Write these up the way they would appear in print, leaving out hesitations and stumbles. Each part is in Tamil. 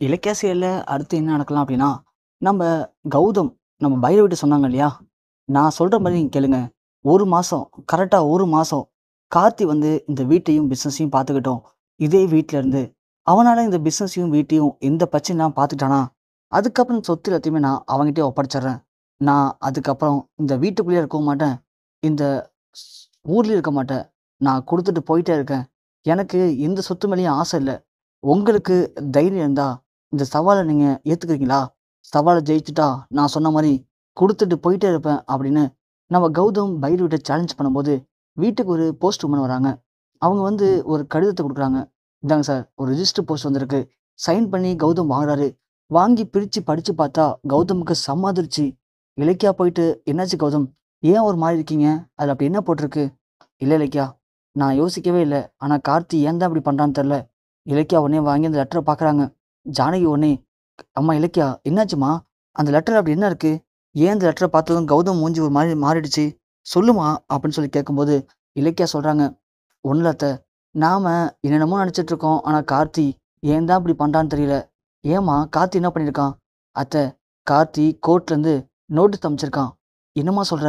இலக்கிய செயல்ல அடுத்து என்ன நடக்கலாம் அப்படின்னா, நம்ம கௌதம் நம்ம பைரவிட்ட சொன்னாங்க இல்லையா? நான் சொல்ற மாரி நீங்க கேளுங்க. 1 மாசம் கரெக்ட்டா 1 மாசம் கார்த்தி வந்து இந்த வீட்டையும், பிசினஸையும் பார்த்துக்கட்டும். இதே வீட்ல இருந்து. அவனால இந்த பிசினஸையும், வீட்டையும் எந்த பிரச்சனையும் இல்லாம பார்த்துக்கிட்டானா, அதுக்கப்புறம் சொத்து எல்லாத்தையுமே நான் அவன்கிட்டயே ஒப்படைச்சிடுறேன். நான் அதுக்கப்புறம் இந்த வீட்டுக்குள்ளேயே இருக்கவும் மாட்டேன். இந்த ஸ் ஊர்லயும் இருக்க மாட்டேன். நான் குடுத்துட்டு போயிட்டே இருக்கேன். எனக்கு எந்த சொத்து மேலயும் ஆசை இல்ல. உங்களுக்கு தைரியம் இருந்தா இந்த சவால நீங்க ஏத்துக்கிறீங்களா? சவால ஜெயிச்சுட்டா, நான் சொன்ன மாரி குடுத்துட்டு போயிட்டே இருப்பேன் அப்படின்னு நம்ம கௌதம் பைரவிட்ட சேலஞ்ச் பண்ணும்போது, வீட்டுக்கு ஒரு போஸ்ட் வுமன் வராங்க. அவங்க வந்து ஒரு கடிதத்த குடுக்குறாங்க. "இந்தாங்க சார், ஒரு ரிஜிஸ்டர் போஸ்ட் வந்திருக்கு." சைன் பண்ணி கௌதம் வாங்குறாரு. வாங்கி பிரிச்சு படிச்சு பார்த்தா, கௌதமுக்கு செம்ம அதிர்ச்சி. இலக்கியா போயிட்டு, "என்னாச்சு கௌதம்? ஏன் ஒரு மாரி இருக்கீங்க? அதுல அப்படி என்ன போட்டிருக்கு?" "இல்ல இலக்கியா, நான் யோசிக்கவே இல்ல. ஆனா கார்த்தி ஏன் தான் இப்படி பண்றான்னு தெரியல." இலக்கியா உடனே வாங்கி அந்த லெட்டர பார்க்குறாங்க. ஜானகி உடனே, "அம்மா இலக்கியா, என்னாச்சும்மா? அந்த லெட்டர்ல அப்படி என்ன இருக்கு? ஏன் இந்த லெட்டர பார்த்ததும் கௌதம் மூஞ்சி ஒரு மாரி மாறிடுச்சு? சொல்லுமா" அப்படின்னு சொல்லி கேட்கும்போது, இலக்கியா சொல்றாங்க, "ஒண்ணும் இல்ல அத்த. நாம என்னென்னமோ நெனச்சுட்டு இருக்கோம். ஆனா கார்த்தி ஏன் தான் இப்படி பண்றான்னு தெரியல." "ஏம்மா கார்த்தி என்ன பண்ணியிருக்கான்?" "அத்த, கார்த்தி கோர்ட்லேருந்து நோட்டீஸ் அனுப்பிச்சிருக்கான்." "என்னம்மா சொல்ற?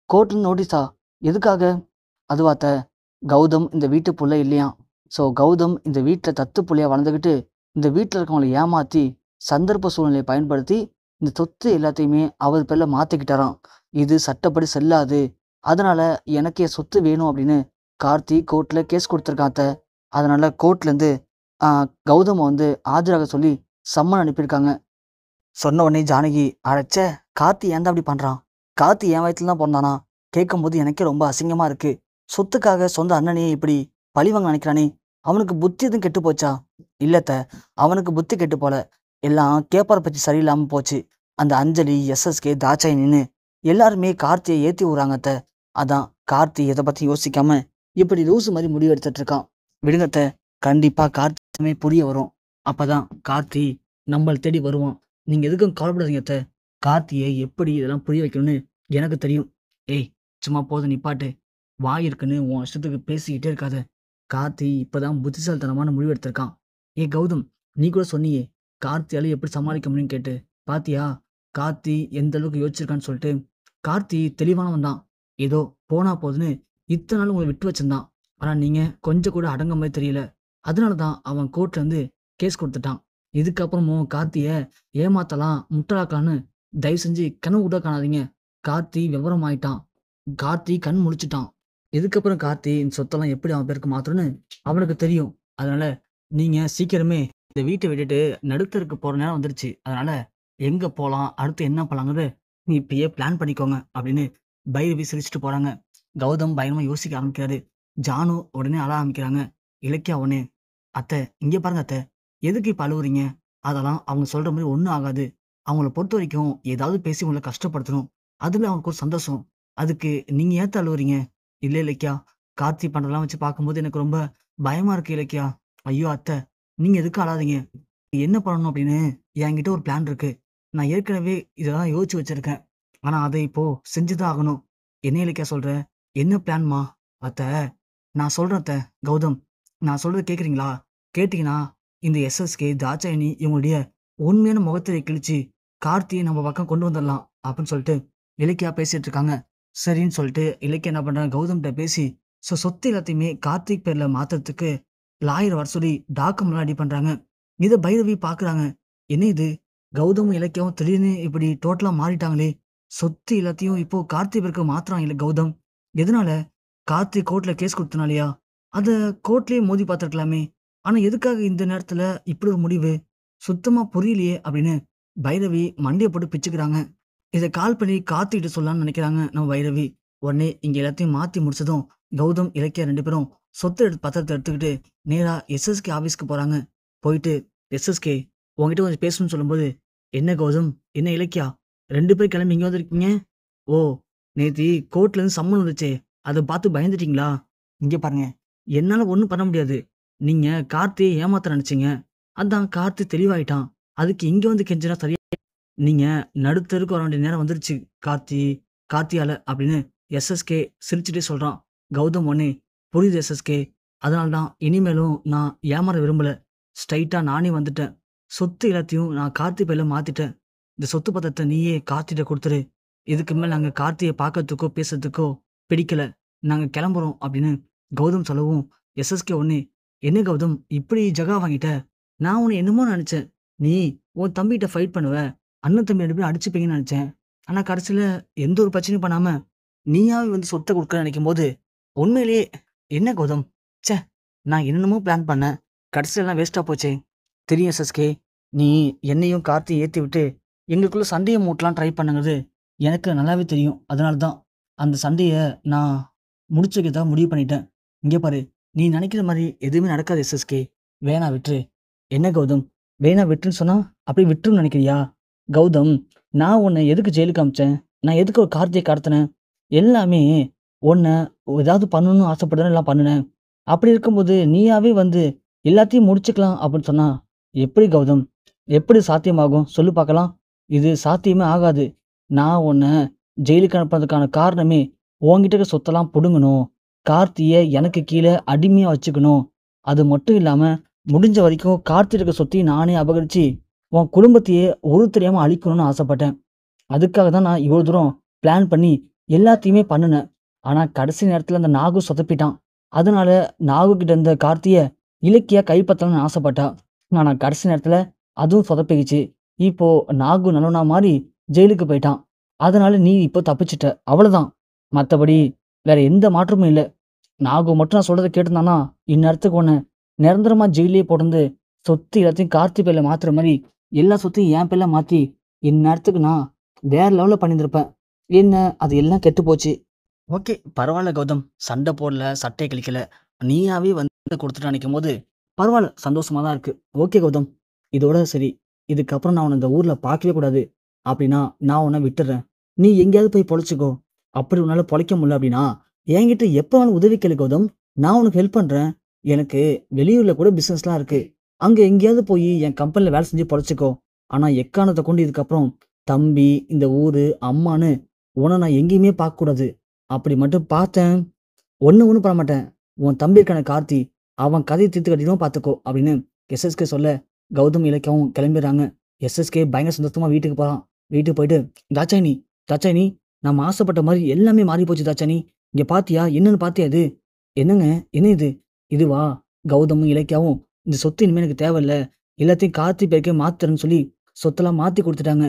கோர்ட்லேருந்து நோட்டீஸா? எதுக்காக?" "அதுவா அத்த, கௌதம் இந்த வீட்டு புள்ள இல்லையாம். ஸோ கௌதம் இந்த வீட்ல தத்து புள்ளையா வளர்ந்துக்கிட்டு, இந்த வீட்ல இருக்கவங்கள ஏமாத்தி, சந்தர்ப்ப சூழ்நிலைய பயன்படுத்தி, இந்த சொத்து எல்லாத்தையுமே அவர் பேர்ல மாத்திக்கிட்டாராம். இது சட்டப்படி செல்லாது. அதனால எனக்கு என் சொத்து வேணும் அப்படின்னு கார்த்தி கோர்ட்ல கேஸ் குடுத்துருக்கான் அத்த. அதனால கோர்ட்லேருந்து ஆ கௌதம வந்து ஆஜராக சொல்லி சம்மன் அனுப்பியிருக்காங்க." சொன்ன உடனே ஜானகி, "அடச்சே! கார்த்தி ஏன்டா இப்படி பண்றான்? கார்த்தி என் வயித்துல தான் பொறந்தானா? கேட்கும்போது எனக்கே ரொம்ப அசிங்கமா இருக்கு. சொத்துக்காக சொந்த அண்ணனையே இப்படி பழிவாங்க நினைக்கிறானே! அவனுக்கு புத்தி எதுவும் கெட்டு போச்சா?" "இல்ல அத்த, அவனுக்கு புத்தி கெட்டு போல. எல்லாம் கேப்பார பச்சி சரியில்லாம போச்சு. அந்த அஞ்சலி, எஸ்எஸ்கே, தாட்சாயினின்னு எல்லாருமே கார்த்திய ஏத்தி விடுறாங்க அத்த. அதான் கார்த்தி எத பத்தியும் யோசிக்காம இப்படி லூசு மாரி முடிவு எடுத்துட்டு இருக்கான். விடுங்க அத்த, கண்டிப்பா கார்த்திக்குமே புரிய வரும். அப்பதான் கார்த்தி நம்மள தேடி வருவான். நீங்க எதுக்கும் கவலைப்படாதீங்க அத்த. கார்த்திய எப்படி இதெல்லாம் புரிய வைக்கணும்னு எனக்கு தெரியும்." "ஏய், சும்மா போதும் நிப்பாட்டு. வாய் இருக்குன்னு உன் இஷ்டத்துக்கு பேசிக்கிட்டே இருக்காத. கார்த்தி இப்பதான் புத்திசாலித்தனமான முடிவு எடுத்திருக்கான்." "ஏய் கௌதம், நீ கூட சொன்னியே, கார்த்தியால எப்படி சமாளிக்க முடியும்னு கேட்டு. பாத்தியா? கார்த்தி எந்த அளவுக்கு யோசிச்சிருக்கான்னு சொல்லிட்டு." "கார்த்தி தெளிவானவன் தான். ஏதோ போனா போதுன்னு இத்தன நாள் உங்கள விட்டு வச்சிருந்தான். ஆனா நீங்க கொஞ்சம் கூட அடங்க மாரி தெரியல. அதனால தான் அவன் கோர்ட்ல இருந்து கேஸ் குடுத்துட்டான். இதுக்கப்புறமும் கார்த்திய ஏமாத்தலாம், முட்டாளாக்கலான்னு தயவு செஞ்சு கனவு கூட காணாதீங்க. கார்த்தி விவரம் ஆயிட்டான். கார்த்தி கண் முழிச்சுட்டான். இதுக்கப்புறம் கார்த்தி இந்த சொத்தெல்லாம் எப்படி அவன் பேருக்கு மாத்தணும்னு அவனுக்கு தெரியும். அதனால நீங்க சீக்கிரமே இந்த வீட்ட விட்டுட்டு நடுத்தெருக்கு போற நேரம் வந்துருச்சு. அதனால எங்க போலாம்? அடுத்து என்ன பண்ணலாங்கிறத நீ இப்பயே பிளான் பண்ணிக்கோங்க." அப்படின்னு பைரவி சிரிச்சுட்டு போறாங்க. கௌதம் பயங்கரமா யோசிக்க ஆரம்பிக்கிறாரு. ஜானு உடனே அழ ஆரம்பிக்கிறாங்க. இலக்கியா உடனே, "அத்தை, இங்க பாருங்க அத்தை. எதுக்கு இப்ப அழுவுறீங்க? அதெல்லாம் அவங்க சொல்ற மாரி ஒண்ணும் ஆகாது. அவங்கள பொறுத்தவரைக்கும் ஏதாவது பேசி உங்கள கஷ்டப்படுத்தணும். அதுல அவங்களுக்கு ஒரு சந்தோஷம். அதுக்கு நீங்க ஏத்த அழுவுறீங்க?" "இல்ல இலக்கியா. கார்த்தி பண்றதெல்லாம் வச்சு பார்க்கும்போது எனக்கு ரொம்ப பயமா இருக்கு இலக்கியா." "ஐயோ! அத்தை, நீங்க எதுக்கும் அழாதீங்க. என்ன பண்ணணும் அப்படின்னு என்கிட்ட ஒரு பிளான் இருக்கு. நான் ஏற்கனவே இதெல்லாம் யோசிச்சு வச்சிருக்கேன். ஆனா அத இப்போ செஞ்சு தான் ஆகணும்." "என்ன இலக்கியா சொல்ற? என்ன பிளான்மா?" "அத்தை, நான் சொல்றேன் அத்தை. கௌதம், நான் சொல்றத கேட்கிறீங்களா? கேட்டீங்கன்னா, இந்த எஸ்எஸ்கே, தாட்சாயினி இவங்களுடைய உண்மையான முகத்திரை கிழிச்சு, கார்த்திய நம்ம பக்கம் கொண்டு வந்துரலாம்." அப்படின்னு சொல்லிட்டு இலக்கியா பேசிட்டு இருக்காங்க. சரின்னு சொல்லிட்டு இலக்கியா என்ன பண்றாங்க, கௌதம்ட்ட பேசி சொத்து எல்லாத்தையுமே கார்த்திக் பேர்ல மாத்துறதுக்கு லாயர் வர சொல்லி டாக்குமெண்ட்லாம் ரெடி பண்றாங்க. இத பைரவி பார்க்குறாங்க. என்ன இது? கௌதமும், இலக்கியாவும் திடீர்னு இப்படி டோட்டலா மாறிட்டாங்களே! சொத்து எல்லாத்தையும் இப்போ கார்த்தி பேருக்கு மாத்துறான் கௌதம். எதனால? கார்த்திக் கோர்ட்ல கேஸ் குடுத்தனாலயா? அத கோர்ட்லயே மோதி பார்த்துருக்கலாமே! ஆனா எதுக்காக இந்த நேரத்துல இப்படி ஒரு முடிவு? சுத்தமா புரியலையே! அப்படின்னு பைரவி மண்டைய போட்டு பிச்சுக்கிறாங்க. இத கால் பண்ணி கார்த்திகிட்ட சொல்லலாம்னு நெனைக்கிறாங்க நம்ம பைரவி. உடனே இங்க எல்லாத்தையும் மாத்தி முடிச்சதும், கௌதம், இலக்கியா 2 பேரும் பத்திரத்த எடுத்துக்கிட்டு நேரா எஸ்எஸ்கே ஆஃபீஸ்க்கு போறாங்க. போயிட்டு, "எஸ்எஸ்கே, உன்கிட்ட கொஞ்சம் பேசணும்னு" சொல்லும்போது, "என்ன கௌதம்? என்ன இலக்கியா? 2 பேரும் கிளம்பி இங்க வந்திருக்கீங்க? ஓ! நேத்தி கோர்ட்லேருந்து சம்மன் வந்துச்சே, அத பார்த்து பயந்துட்டீங்களா? இங்க பாருங்க, என்னால ஒண்ணும் பண்ண முடியாது. நீங்க கார்த்திய ஏமாத்த நெனச்சீங்க. அதான் கார்த்தி தெளிவாயிட்டான். அதுக்கு இங்க வந்து கெஞ்சினா சரியா? நீங்க நடுத்தெருக்கு வர வேண்டிய நேரம் வந்துருச்சு கார்த்தி, கார்த்தியால." அப்படின்னு எஸ்எஸ்கே சிரிச்சுட்டே சொல்றான். கௌதம் உடனே, "புரியுது எஸ்எஸ்கே. அதனால தான் இனிமேலும் நான் ஏமாற விரும்பல. ஸ்ட்ரெயிட்டா நானே வந்துட்டேன். சொத்து எல்லாத்தையும் நான் கார்த்தி பேர்ல மாத்திட்டேன். இந்த சொத்து பத்திரத்த நீயே கார்த்திட்ட குடுத்துரு. இதுக்கு மேல நாங்க கார்த்திய பார்க்கறதுக்கோ, பேசுறதுக்கோ பிடிக்கல. நாங்க கிளம்புறோம் அப்படின்னு கௌதம் சொல்லவும், எஸ்எஸ்கே உடனே, "என்ன கௌதம் இப்படி ஜகா வாங்கிட்ட? நான் உன்ன என்னமோ நெனச்சேன். நீ உன் தம்பிகிட்ட ஃபைட் பண்ணுவ. அண்ணன் தம்பி 2 பேரும் அடிச்சுப்பீங்கன்னு நெனச்சேன். ஆனா கடைசில எந்த ஒரு பிரச்சனையும் பண்ணாம, நீயாவே வந்து சொத்த குடுக்க நெனைக்கும்போது, உண்மையிலேயே என்ன கௌதம்? ச்சே! நான் என்னென்னமோ பிளான் பண்ணேன். கடைசில எல்லாம் வேஸ்ட்டா போச்சே!" "தெரியும் எஸ்எஸ்கே. நீ என்னையும் கார்த்தியும் ஏத்தி விட்டு, எங்களுக்குள்ள சண்டைய மூட்டலான்னு ட்ரை பண்ணுங்கிறது எனக்கு நல்லாவே தெரியும். அதனால தான் அந்த சண்டைய நான் முடிச்சு வைக்கிறதா முடிவு பண்ணிட்டேன். இங்க பாரு, நீ நெனைக்கிற மாரி எதுவுமே நடக்காது எஸ்எஸ்கே. வேணா விட்ரு." "என்ன கௌதம்? வேணா விட்டுருன்னு சொன்னா, அப்படியே விட்டுருன்னு நெனைக்கிறியா?" "கௌதம், நான் உன்ன எதுக்கு ஜெயிலுக்கு அனுப்பிச்சேன்? நான் எதுக்கு ஒரு கார்த்திய கடத்துனேன்? எல்லாமே உன்ன ஏதாவது பண்ணணும்னு ஆசைப்பட்டு தான் எல்லாம் பண்ணுனேன். அப்படி இருக்கும்போது, நீயாவே வந்து எல்லாத்தையும் முடிச்சுக்கலாம் அப்படின்னு சொன்னா, எப்படி கௌதம்? எப்படி சாத்தியமாகும்? சொல்லு பார்க்கலாம்." "இது சாத்தியமே ஆகாது. நான் உன்ன ஜெயிலுக்கு அனுப்புனதுக்கான காரணமே, உன்கிட்ட இருக்க சொத்தெல்லாம் புடுங்கணும். கார்த்திய எனக்கு கீழ அடிமையா வச்சுக்கணும். அது மட்டும் இல்லாம, முடிஞ்ச வரைக்கும் கார்த்திட்ட இருக்க சொத்தையும் நானே அபகரிச்சு, உன் குடும்பத்தையே தெரியாம அழிக்கணும்னு ஆசைப்பட்டேன். அதுக்காக தான் நான் இவ்வளோ தூரம் பிளான் பண்ணி எல்லாத்தையுமே பண்ணுனேன். ஆனா கடைசி நேரத்துல அந்த நாகு சொதப்பிட்டான். அதனால நாகு கிட்ட இருந்த கார்த்திய இலக்கியா கைப்பற்றலாம்னு ஆசைப்பட்டா. ஆனா கடைசி நேரத்துல அதுவும் சொதப்பிக்கிச்சு. இப்போ நாகு நல்லவனா மாறி ஜெயிலுக்கு போயிட்டான். அதனால நீ இப்போ தப்பிச்சுட்ட. அவ்வளதான். மத்தபடி வேற எந்த மாற்றமும் இல்ல. நாகு மட்டும் நான் சொல்றத கேட்டிருந்தான்னா, இந்நேரத்துக்கு உன்ன நிரந்தரமா ஜெயில்லயே போட்டிருந்து, சொத்து எல்லாத்தையும் கார்த்தி பேர்ல மாத்துற மாரி, எல்லா சொத்தையும் என் பேர்ல மாத்தி, இந்நேரத்துக்கு நான் வேற லெவல்ல பண்ணியிருந்திருப்பேன். என்ன அது எல்லாம் கெட்டுப் போச்சு." "ஓகே, பரவால்ல கௌதம். சண்டை போடல, சட்டைய கிழிக்கல. நீயாவே வந்து குடுத்துட்டேன்னு நெனைக்கும்போது, பரவால்ல, சந்தோஷமா தான் இருக்கு. ஓகே கௌதம், இதோட சரி. இதுக்கப்புறம் நான் உன்ன இந்த ஊர்ல பார்க்கவே கூடாது. அப்படின்னா, நான் உன்ன விட்டுர்றேன். நீ எங்கேயாவது போய் பொழச்சுக்கோ. அப்படி உன்னால பொழைக்க முடியல அப்படின்னா, என்கிட்ட எப்ப வேணாலும் உதவி கேளு கௌதம். நான் உனக்கு ஹெல்ப் பண்றேன். எனக்கு வெளியூர்ல கூட பிசினஸ்லாம் இருக்கு. அங்க எங்கேயாவது போயி என் கம்பெனில வேலை செஞ்சு பொழச்சுக்கோ. ஆனா எக்காரணத்த கொண்டு இதுக்கப்புறம் தம்பி, இந்த ஊரு, அம்மான்னு உன்ன நான் எங்கேயுமே பார்க்கக்கூடாது. அப்படி மட்டும் பார்த்தேன், ஒண்ணும் பண்ண மாட்டேன். உன் தம்பி இருக்கானே கார்த்தி, அவன் கதைய தீர்த்து கட்டிருவான் பார்த்துக்கோ." அப்படின்னு எஸ்எஸ்கே சொல்ல, கௌதம், இலக்கியாவும் கிளம்பிடுறாங்க. எஸ்எஸ்கே பயங்கர சந்தோஷமா வீட்டுக்கு போறான். வீட்டுக்கு போயிட்டு, "தாட்சாயினி, தாட்சாயினி, நம்ம ஆசைப்பட்ட மாரி எல்லாமே மாறி போச்சு தாட்சாயினி. இங்க பாத்தியா? என்னன்னு பாத்தியா இது?" "என்னங்க? என்ன இது?" "இதுவா? கௌதமும், இலக்கியாவும் இந்த சொத்து இனிமே எனக்கு தேவையில்ல. எல்லாத்தையும் கார்த்தி பேருக்கே மாத்துறேன்னு சொல்லி சொத்தெல்லாம் மாத்தி குடுத்துட்டாங்க."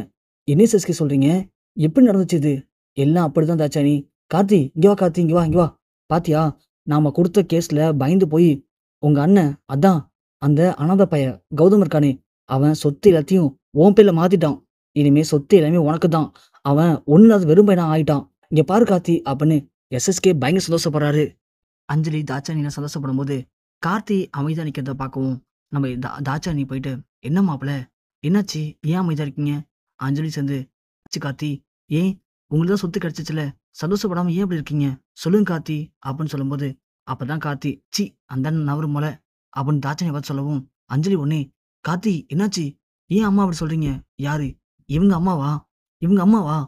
"என்ன எஸ்எஸ்கே சொல்றீங்க? எப்படி நடந்துச்சு இது?" "எல்லாம் அப்படிதான் தாட்சாயினி. கார்த்தி, இங்க வா கார்த்தி, இங்க வா, இங்க வா. பாத்தியா? நாம குடுத்த கேஸ்ல பயந்து போய் உங்க அண்ணன், அதான் அந்த அனாதை பையன் கௌதம் இருக்கானே, அவன் சொத்து எல்லாத்தையும் உன் பேர்ல மாத்திட்டான். இனிமே சொத்து எல்லாமே உனக்கு தான். அவன் ஒண்ணும் இல்லாத வெறும் பையனா ஆயிட்டான். இங்க பாரு கார்த்தி." அப்படின்னு எஸ்எஸ்கே பயங்கர சந்தோஷப்படுறாரு. அஞ்சலி, தாட்சாயினிலாம் சந்தோஷப்படும்போது, கார்த்தி அமைதியா நிக்கிறத பார்க்கவும், நம்ம தாட்சாயினி போயிட்டு, "என்ன மாப்பிள? என்னாச்சு? ஏன் அமைதியா இருக்கீங்க?" அஞ்சலி சேர்ந்து, "என்னாச்சு கார்த்தி? ஏன்? உங்களுக்கு தான் சொத்து கிடைச்சுச்சுல்ல. சந்தோஷப்படாம ஏன் இப்படி இருக்கீங்க? சொல்லுங்க கார்த்தி." அப்படின்னு சொல்லும்போது, அப்பதான் கார்த்தி, "ச்சீ! அந்த அண்ணன் நவரு மொல." அப்படின்னு தாட்சாயினிய பார்த்து சொல்லவும், அஞ்சலி உடனே, "கார்த்தி என்னாச்சு? ஏன் அம்மா அப்படி சொல்றீங்க?" "யாரு? இவங்க அம்மாவா? இவங்க அம்மாவா?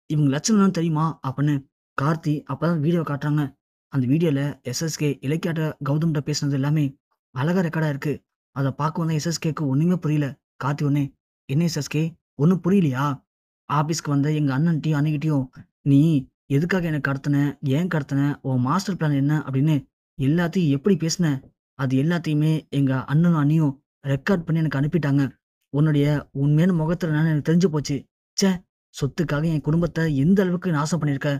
இவங்க லட்சணம் என்னன்னு தெரியுமா?" அப்படின்னு கார்த்தி அப்பதான் வீடியோ காட்டுறாங்க. அந்த வீடியோல எஸ்எஸ்கே இலக்கியாட்ட கௌதம்ட்ட பேசுனது எல்லாமே அழகா ரெக்கார்டா இருக்கு. அத பார்க்கவும் தான் எஸ்எஸ்கேக்கு ஒண்ணுமே புரியல. கார்த்தி உடனே, "என்ன எஸ்எஸ்கே, ஒண்ணும் புரியலையா? ஆபீஸ்க்கு வந்த எங்க அண்ணன்ட்டயும், அண்ணிகிட்டயும் நீ எதுக்காக என்ன கடத்துன? ஏன் கடத்துன? உன் மாஸ்டர் பிளான் என்ன?" அப்படின்னு எல்லாத்தையும் எப்படி பேசுன? அது எல்லாத்தையுமே எங்க அண்ணனும், அண்ணியும் ரெக்கார்ட் பண்ணி எனக்கு அனுப்பிட்டாங்க. உன்னுடைய உண்மையான முகத்துல என்னன்னு எனக்கு தெரிஞ்சு போச்சு. ச்சே! சொத்துக்காக என் குடும்பத்த எந்த அளவுக்கு நாசம் பண்ணியிருக்க.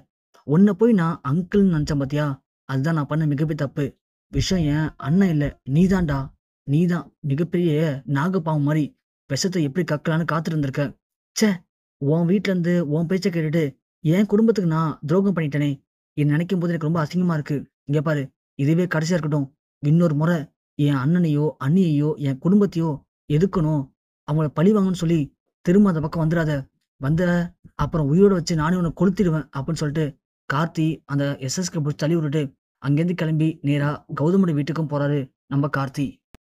உன்ன போய் நான் அங்கிள்ன்னு நெனச்சேன் பாத்தியா? அதுதான் நான் பண்ண மிகப்பெரிய தப்பு. விஷம் என் அண்ணன் இல்ல, நீதான்டா. நீதான் மிகப்பெரிய நாகப்பாம்பு மாரி விஷத்த எப்படி கக்கலான்னு காத்துட்டு இருந்திருக்க. ச்சே! உன் வீட்ல இருந்து உன் பேச்ச கேட்டுட்டு என் குடும்பத்துக்கு நான் துரோகம் பண்ணிட்டேனே! இத நெனைக்கும்போது எனக்கு ரொம்ப அசிங்கமா இருக்கு. இங்க பாரு, இதுவே கடைசியா இருக்கட்டும். இன்னொரு முறை என் அண்ணனையோ, அண்ணியையோ, என் குடும்பத்தையோ எதுக்கணும், அவங்கள பழி வாங்கணும்னு சொல்லி திரும்ப அந்த பக்கம் வந்துராத. வந்த அப்புறம் உயிரோட வச்சு நானே உன்ன கொளுத்திடுவேன்." அப்படின்னு சொல்லிட்டு கார்த்தி அந்த எஸ்எஸ்கே புடிச்சு தள்ளி விட்டுட்டு, அங்கேருந்து கிளம்பி நேரா கௌதமோட வீட்டுக்கும் போறாரு நம்ம கார்த்தி.